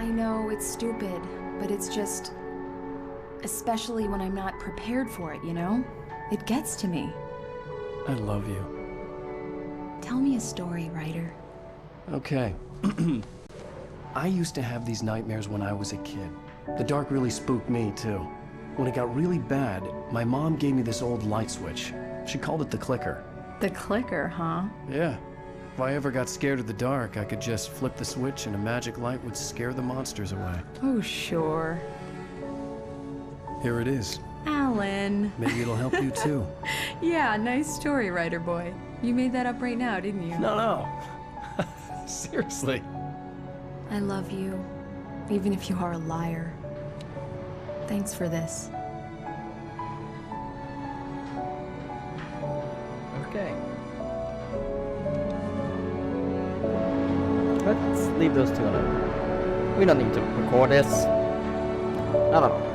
I know it's stupid, but it's just... especially when I'm not prepared for it, you know? It gets to me. I love you. Tell me a story, Ryder. Okay. I used to have these nightmares when I was a kid. The dark really spooked me, too. When it got really bad, my mom gave me this old light switch. She called it the clicker. The clicker, huh? Yeah. If I ever got scared of the dark, I could just flip the switch and a magic light would scare the monsters away. Oh, sure. Here it is. Alan. Maybe it'll help you, too. Yeah, nice story, Ryder boy. You made that up right now, didn't you? No. Seriously. I love you, even if you are a liar. Thanks for this. Okay. Let's leave those two alone. We don't need to record this. Not at all.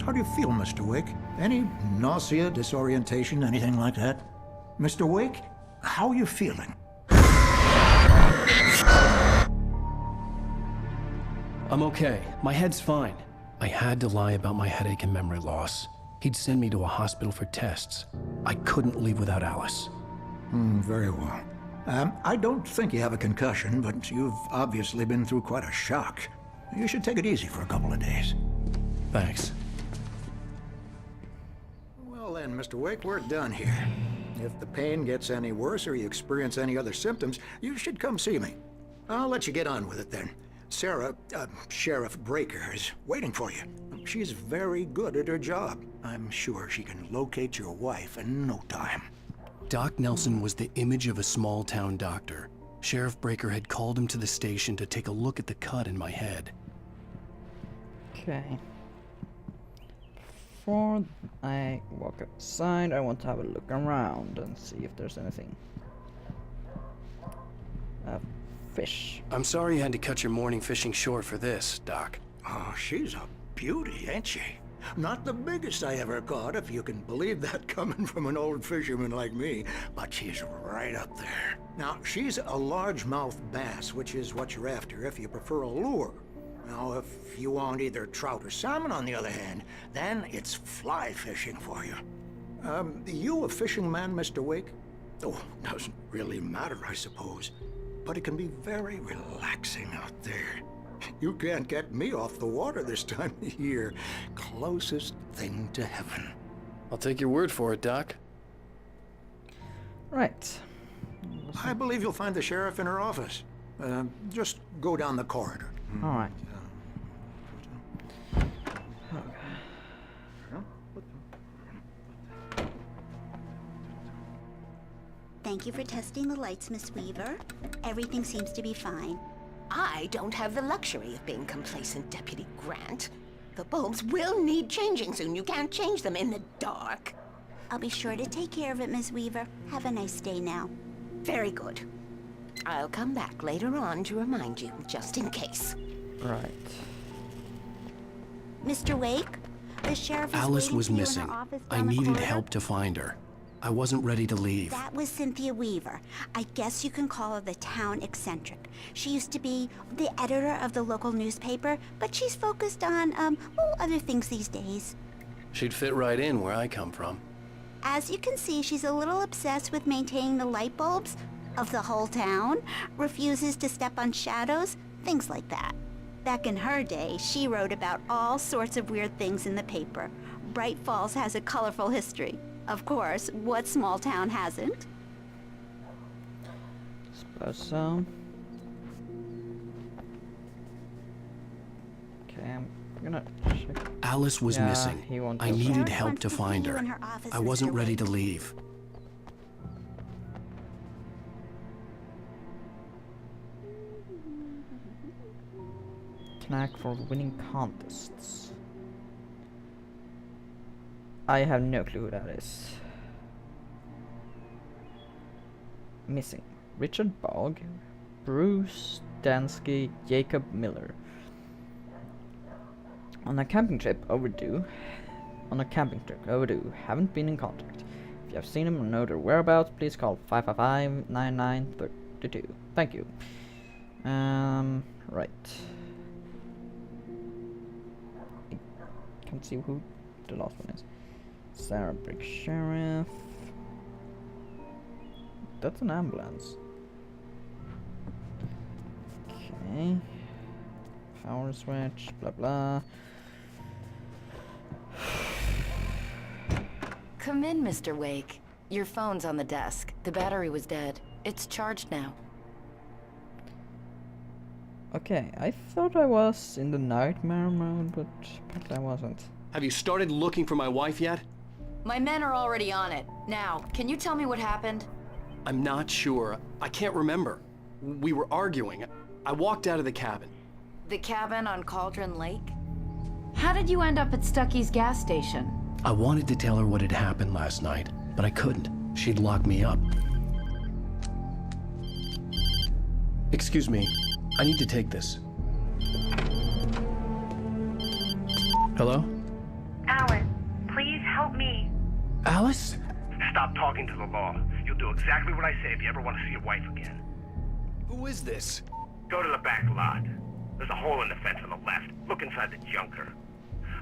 How do you feel, Mr. Wake? Any nausea, disorientation, anything like that? Mr. Wake, how are you feeling? I'm okay. My head's fine. I had to lie about my headache and memory loss. He'd send me to a hospital for tests. I couldn't leave without Alice. Very well. I don't think you have a concussion, but you've obviously been through quite a shock. You should take it easy for a couple of days. Thanks. Well then, Mr. Wake, we're done here. If the pain gets any worse or you experience any other symptoms, you should come see me. I'll let you get on with it then. Sarah, Sheriff Breaker, is waiting for you. She's very good at her job. I'm sure she can locate your wife in no time. Doc Nelson was the image of a small-town doctor. Sheriff Breaker had called him to the station to take a look at the cut in my head. Okay. Before I walk outside, I want to have a look around and see if there's anything. Fish. I'm sorry you had to cut your morning fishing short for this, Doc. Oh, she's a beauty, ain't she? Not the biggest I ever caught, if you can believe that coming from an old fisherman like me, but she's right up there. Now, she's a largemouth bass, which is what you're after if you prefer a lure. Now, if you want either trout or salmon, on the other hand, then it's fly fishing for you. You a fishing man, Mr. Wake? Oh, doesn't really matter, I suppose. But it can be very relaxing out there. You can't get me off the water this time of year. Closest thing to heaven. I'll take your word for it, Doc. Right. I believe you'll find the sheriff in her office. Just go down the corridor. Alright. Thank you for testing the lights, Miss Weaver. Everything seems to be fine. I don't have the luxury of being complacent, Deputy Grant. The bulbs will need changing soon. You can't change them in the dark. I'll be sure to take care of it, Miss Weaver. Have a nice day now. Very good. I'll come back later on to remind you, just in case. Right. Mr. Wake, the sheriff is Alice waiting was for you in her missing. office I down the needed corridor. help to find her. I wasn't ready to leave. That was Cynthia Weaver. I guess you can call her the town eccentric. She used to be the editor of the local newspaper, but she's focused on, other things these days. She'd fit right in where I come from. As you can see, she's a little obsessed with maintaining the light bulbs of the whole town, refuses to step on shadows, things like that. Back in her day, she wrote about all sorts of weird things in the paper. Bright Falls has a colorful history. Of course, what small town hasn't? Suppose so. Okay, I'm gonna check. Alice was Yeah, missing. he won't I go. needed Sheriff help wants to see find you her. in her office, I Mr. wasn't ready Wake. to leave. Knack for winning contests. I have no clue who that is. Missing. Richard Bogg, Bruce Dansky, Jacob Miller. On a camping trip overdue. Haven't been in contact. If you have seen them or know their whereabouts, please call 555-9932. Thank you. Right. I can't see who the last one is. Sarah Brick Sheriff. That's an ambulance. Okay. Power switch, blah blah. Come in, Mr. Wake. Your phone's on the desk. The battery was dead. It's charged now. Okay, I thought I was in the nightmare mode, but apparently I wasn't. Have you started looking for my wife yet? My men are already on it. Now, can you tell me what happened? I'm not sure. I can't remember. We were arguing. I walked out of the cabin. The cabin on Cauldron Lake? How did you end up at Stucky's gas station? I wanted to tell her what had happened last night, but I couldn't. She'd locked me up. Excuse me. I need to take this. Hello? Alan, please help me. Alice? Stop talking to the law. You'll do exactly what I say if you ever want to see your wife again. Who is this? Go to the back lot. There's a hole in the fence on the left. Look inside the junker.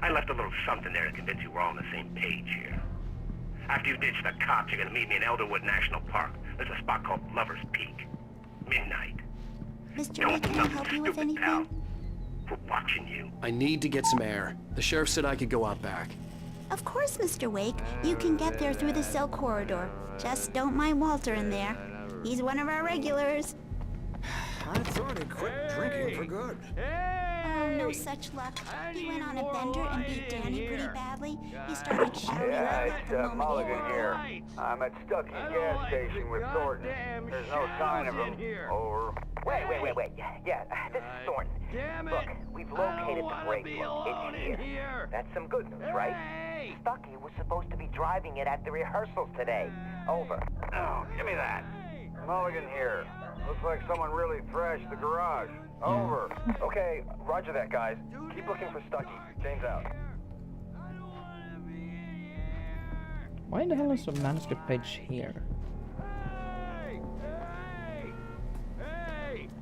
I left a little something there to convince you we're all on the same page here. After you ditch the cops, you're gonna meet me in Elderwood National Park. There's a spot called Lover's Peak. Midnight. Mr. Wake, can I help you with anything? Pal. We're watching you. I need to get some air. The sheriff said I could go out back. Of course, Mr. Wake. You can get there through the cell corridor. Just don't mind Walter in there. He's one of our regulars. I thought he quit drinking for good. Oh, no such luck. He went on a bender and beat Danny pretty badly. He started shouting Yeah, at it's the moment Mulligan here. I'm at Stucky's gas station with Thornton. There's no sign of him. Over. Wait. Yeah, this is Thornton. Look, we've located the brake book. It's here. That's some good news, right? Stucky was supposed to be driving it at the rehearsals today. Over. Oh, give me that. Mulligan here. Looks like someone really thrashed the garage. Over. Okay, roger that, guys. Keep looking for Stucky. James out. Why the hell is the manuscript page here?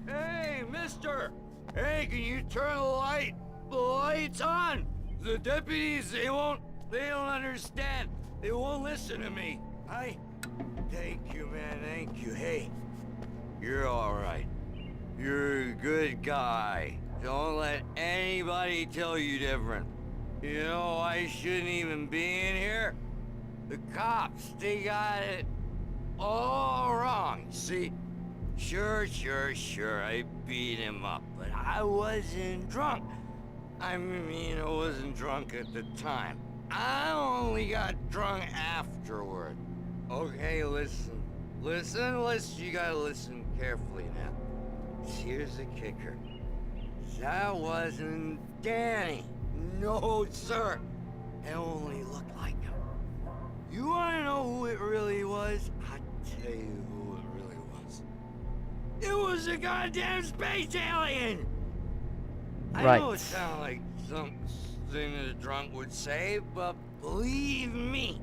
Hey, mister! Hey, can you turn the lights on? The deputies, they don't understand. They won't listen to me. Thank you, man, thank you. Hey, you're all right. You're a good guy. Don't let anybody tell you different. You know, I shouldn't even be in here. The cops, they got it all wrong. See, sure, I beat him up, but I wasn't drunk. I mean, I wasn't drunk at the time. I only got drunk afterward. Okay, listen, you gotta listen carefully now. Here's the kicker. That wasn't Danny. No, sir. It only looked like him. You wanna know who it really was? I'll tell you who it really was. It was a goddamn space alien! I know it sounds like something that a drunk would say, but believe me,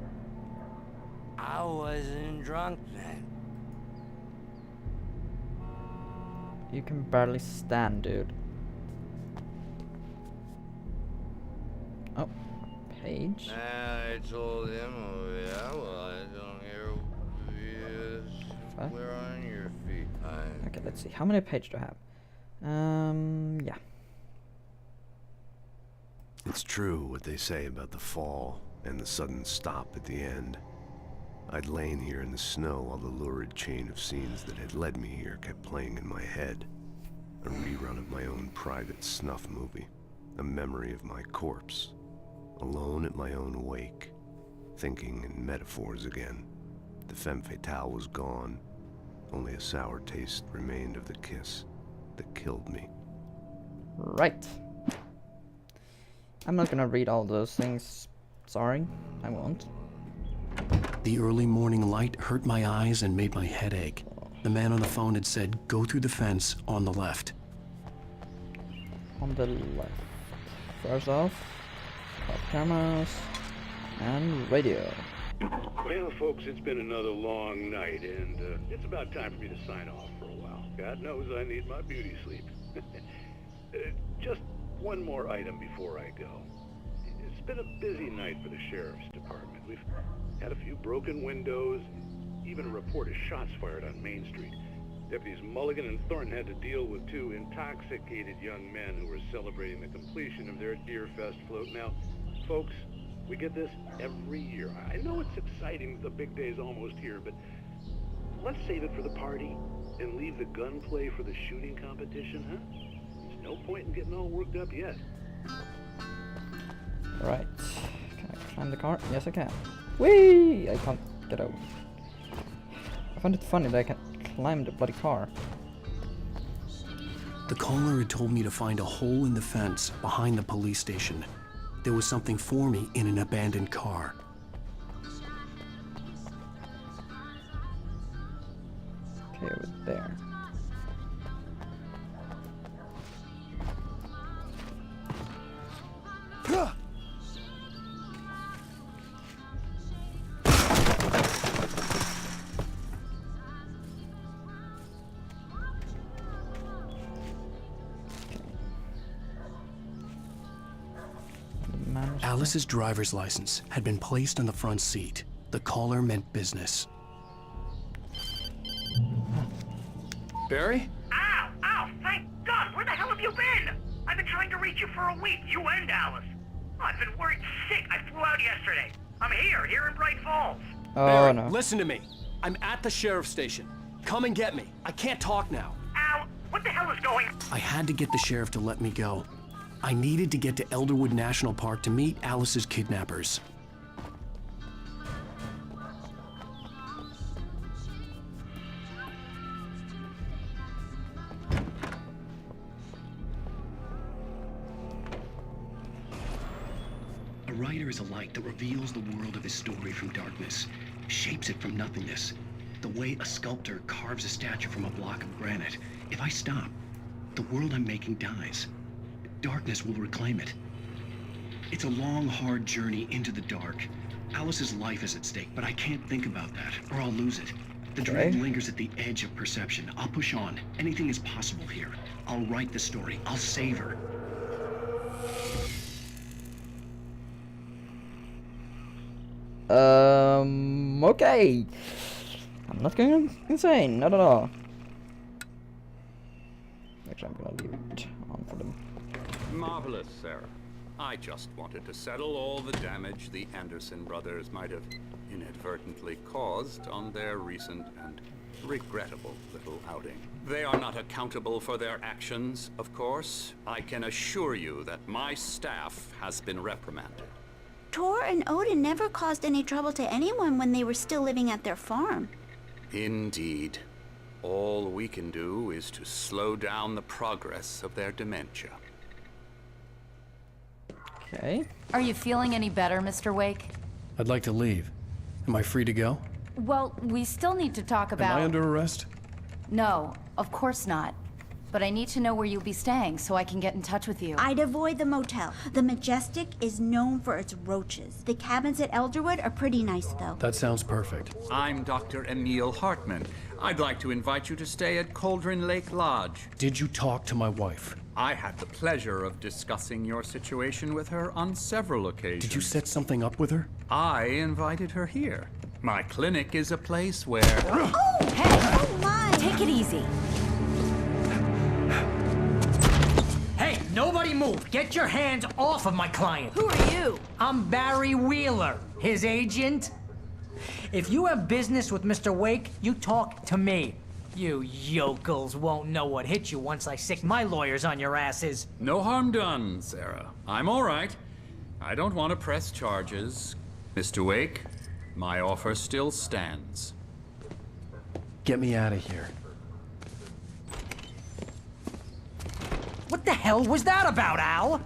I wasn't drunk then. You can barely stand, dude. Oh, page. I told him, oh yeah, well, I don't hear What? we're on your feet. Okay, let's see. How many pages do I have? Yeah. It's true what they say about the fall and the sudden stop at the end. I'd lain here in the snow while the lurid chain of scenes that had led me here kept playing in my head. A rerun of my own private snuff movie. A memory of my corpse. Alone at my own wake. Thinking in metaphors again. The femme fatale was gone. Only a sour taste remained of the kiss that killed me. Right. I'm not gonna read all those things. Sorry, I won't. The early morning light hurt my eyes and made my head ache. The man on the phone had said, go through the fence on the left. On the left. First off, got cameras and radio. Well, folks, it's been another long night, and it's about time for me to sign off for a while. God knows I need my beauty sleep. Just one more item before I go. It's been a busy night for the Sheriff's Department. We've had a few broken windows, even a report of shots fired on Main Street. Deputies Mulligan and Thornton had to deal with two intoxicated young men who were celebrating the completion of their Deer Fest float. Now, folks, we get this every year. I know it's exciting, the big day's almost here, but let's save it for the party and leave the gunplay for the shooting competition, huh? There's no point in getting all worked up yet. Right. Can I climb the car? Yes, I can. Whee! I can't get out. I find it funny that I can climb the bloody car. The caller had told me to find a hole in the fence behind the police station. There was something for me in an abandoned car. Okay, over there. Alice's driver's license had been placed on the front seat. The caller meant business. Barry? Ow! Ow! Thank God! Where the hell have you been? I've been trying to reach you for a week, you and Alice. Oh, I've been worried sick. I flew out yesterday. I'm here in Bright Falls. Oh, Barry, no. Listen to me. I'm at the sheriff's station. Come and get me. I can't talk now. Ow! What the hell is going on? I had to get the sheriff to let me go. I needed to get to Elderwood National Park to meet Alice's kidnappers. A writer is a light that reveals the world of his story from darkness, shapes it from nothingness. The way a sculptor carves a statue from a block of granite. If I stop, the world I'm making dies. Darkness will reclaim it. It's a long, hard journey into the dark. Alice's life is at stake, but I can't think about that, or I'll lose it. The dread lingers at the edge of perception. I'll push on. Anything is possible here. I'll write the story. I'll save her. Okay. I'm not going insane, not at all. Actually, I'm gonna leave it on for them. Marvelous, Sarah. I just wanted to settle all the damage the Anderson brothers might have inadvertently caused on their recent and regrettable little outing. They are not accountable for their actions, of course. I can assure you that my staff has been reprimanded. Tor and Odin never caused any trouble to anyone when they were still living at their farm. Indeed. All we can do is to slow down the progress of their dementia. Okay. Are you feeling any better, Mr. Wake? I'd like to leave. Am I free to go? Well, we still need to talk about... Am I under arrest? No, of course not. But I need to know where you'll be staying so I can get in touch with you. I'd avoid the motel. The Majestic is known for its roaches. The cabins at Elderwood are pretty nice, though. That sounds perfect. I'm Dr. Emil Hartman. I'd like to invite you to stay at Cauldron Lake Lodge. Did you talk to my wife? I had the pleasure of discussing your situation with her on several occasions. Did you set something up with her? I invited her here. My clinic is a place where... Oh! Hey! Oh my! Take it easy. Hey, nobody move! Get your hands off of my client! Who are you? I'm Barry Wheeler, his agent. If you have business with Mr. Wake, you talk to me. You yokels won't know what hit you once I sick my lawyers on your asses. No harm done, Sarah. I'm all right. I don't want to press charges. Mr. Wake, my offer still stands. Get me out of here. What the hell was that about, Al?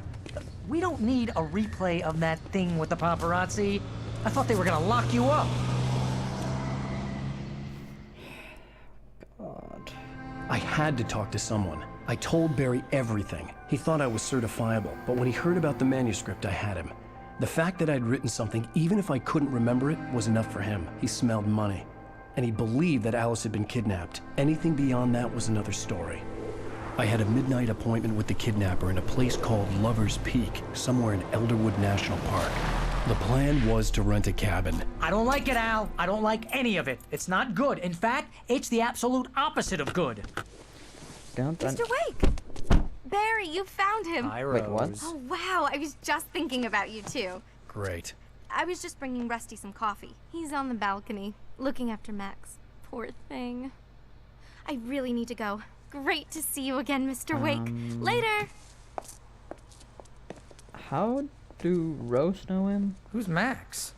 We don't need a replay of that thing with the paparazzi. I thought they were gonna lock you up. God. I had to talk to someone. I told Barry everything. He thought I was certifiable, but when he heard about the manuscript, I had him. The fact that I'd written something, even if I couldn't remember it, was enough for him. He smelled money. And he believed that Alice had been kidnapped. Anything beyond that was another story. I had a midnight appointment with the kidnapper in a place called Lover's Peak, somewhere in Elderwood National Park. The plan was to rent a cabin. I don't like it, Al. I don't like any of it. It's not good. In fact, it's the absolute opposite of good. Mr. Wake! Barry, you found him. Hi, Rose. Wait, what? Oh, wow. I was just thinking about you, too. Great. I was just bringing Rusty some coffee. He's on the balcony, looking after Max. Poor thing. I really need to go. Great to see you again, Mr. Wake. Later! How do Rose know him? Who's Max?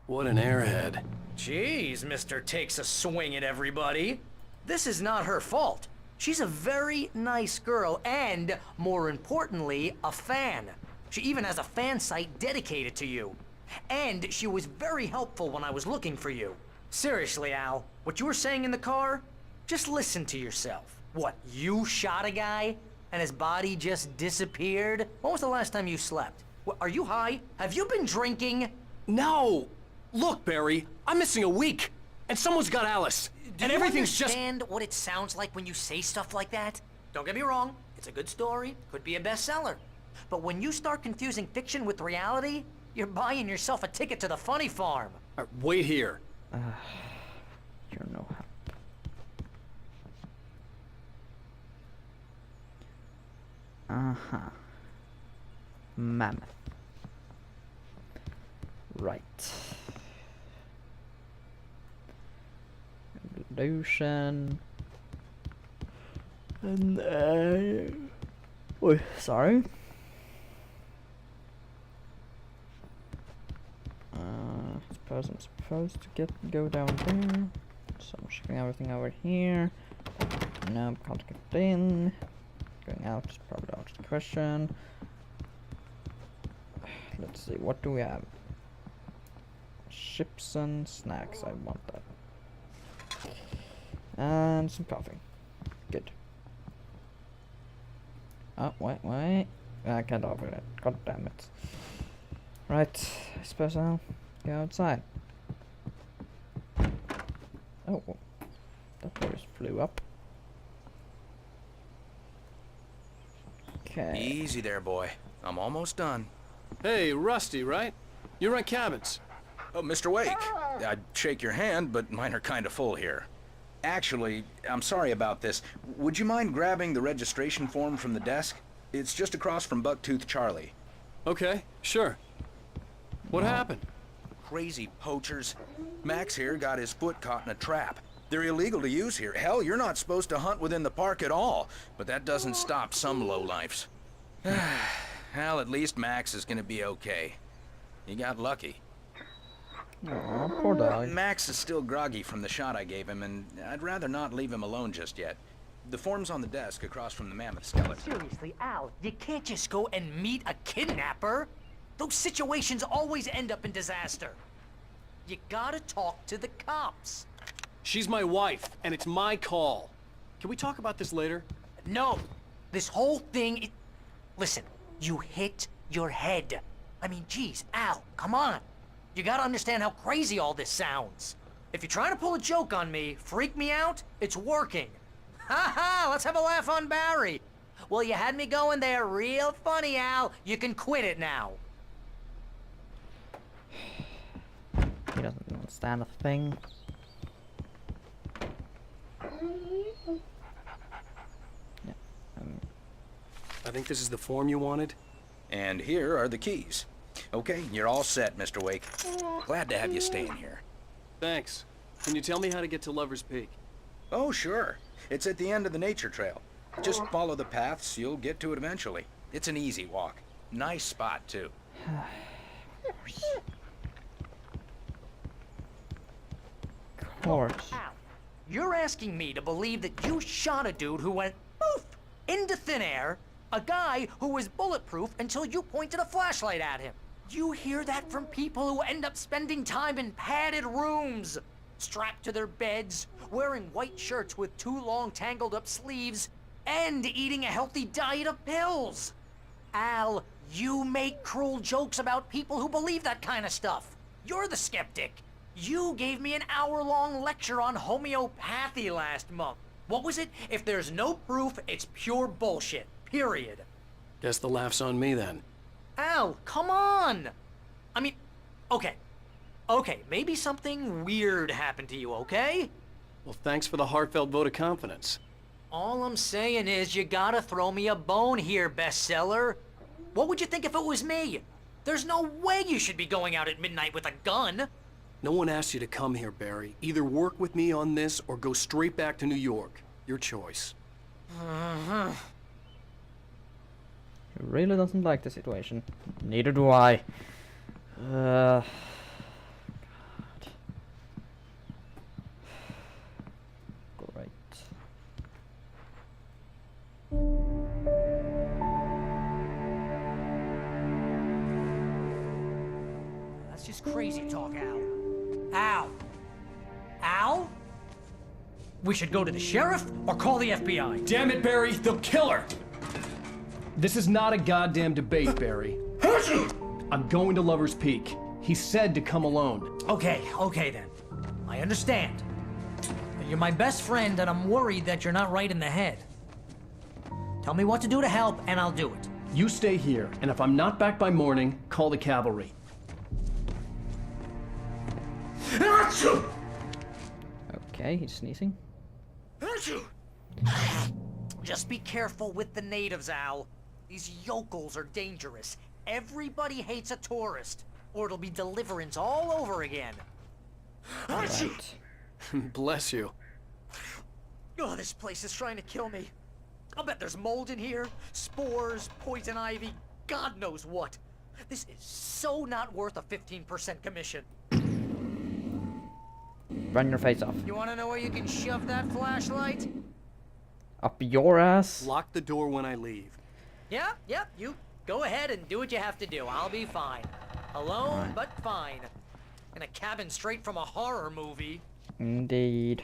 What an airhead. Jeez, Mr. Takes a Swing at everybody. This is not her fault. She's a very nice girl and, more importantly, a fan. She even has a fan site dedicated to you. And she was very helpful when I was looking for you. Seriously, Al, what you were saying in the car? Just listen to yourself. What, you shot a guy and his body just disappeared? When was the last time you slept? What, are you high? Have you been drinking? No! Look, Barry, I'm missing a week, and someone's got Alice, and everything's just... Do you understand what it sounds like when you say stuff like that? Don't get me wrong, it's a good story, could be a bestseller. But when you start confusing fiction with reality, you're buying yourself a ticket to the funny farm. Wait here. You're no help. Uh-huh. Mammoth. Right. Evolution. And oh, sorry. Suppose I'm supposed to go down there. So I'm shipping everything over here. Nope, can't get in. Going out is probably out of the question. Let's see, what do we have? Chips and snacks, I want that. And some coffee. Good. Oh, wait. I can't open it. God damn it. Right, I suppose I'll go outside. Oh, that boy just flew up. Okay. Easy there, boy. I'm almost done. Hey, Rusty, right? You rent cabins. Oh, Mr. Wake. I'd shake your hand, but mine are kind of full here. Actually, I'm sorry about this. Would you mind grabbing the registration form from the desk? It's just across from Bucktooth Charlie. Okay, sure. What happened? Crazy poachers. Max here got his foot caught in a trap. They're illegal to use here. Hell, you're not supposed to hunt within the park at all. But that doesn't stop some lowlifes. Well, at least Max is gonna be okay. He got lucky. Aw, poor dog. Max is still groggy from the shot I gave him, and I'd rather not leave him alone just yet. The form's on the desk across from the mammoth skeleton. Seriously, Al, you can't just go and meet a kidnapper. Those situations always end up in disaster. You gotta talk to the cops. She's my wife, and it's my call. Can we talk about this later? No, this whole thing Listen, you hit your head. I mean, geez, Al, come on. You gotta understand how crazy all this sounds. If you're trying to pull a joke on me, freak me out, it's working. Ha ha, let's have a laugh on Barry. Well, you had me going there real funny, Al. You can quit it now. He doesn't understand a thing. Yeah. I think this is the form you wanted. And here are the keys. Okay, you're all set, Mr. Wake. Glad to have you staying here. Thanks. Can you tell me how to get to Lover's Peak? Oh, sure. It's at the end of the nature trail. Just follow the paths, you'll get to it eventually. It's an easy walk. Nice spot, too. Of course. Al, you're asking me to believe that you shot a dude who went poof into thin air, a guy who was bulletproof until you pointed a flashlight at him. You hear that from people who end up spending time in padded rooms, strapped to their beds, wearing white shirts with too long tangled up sleeves, and eating a healthy diet of pills. Al, you make cruel jokes about people who believe that kind of stuff. You're the skeptic. You gave me an hour-long lecture on homeopathy last month. What was it? If there's no proof, it's pure bullshit. Period. Guess the laugh's on me then. Al, come on! I mean, okay. Okay, maybe something weird happened to you, okay? Well, thanks for the heartfelt vote of confidence. All I'm saying is you gotta throw me a bone here, bestseller. What would you think if it was me? There's no way you should be going out at midnight with a gun. No one asked you to come here, Barry. Either work with me on this or go straight back to New York. Your choice. He really doesn't like the situation. Neither do I. God. Great. That's just crazy talk, Al. Al? Al? We should go to the sheriff or call the FBI. Damn it, Barry, they'll kill her! This is not a goddamn debate, Barry. I'm going to Lover's Peak. He said to come alone. Okay then. I understand. You're my best friend and I'm worried that you're not right in the head. Tell me what to do to help and I'll do it. You stay here, and if I'm not back by morning, call the cavalry. Okay, he's sneezing. Just be careful with the natives, Al. These yokels are dangerous. Everybody hates a tourist, or it'll be Deliverance all over again. Right. Bless you. Oh, this place is trying to kill me. I'll bet there's mold in here, spores, poison ivy, God knows what. This is so not worth a 15% commission. Run your face off. You want to know where you can shove that flashlight? Up your ass. Lock the door when I leave. Yep, you go ahead and do what you have to do. I'll be fine. Alone, but fine. In a cabin straight from a horror movie. Indeed.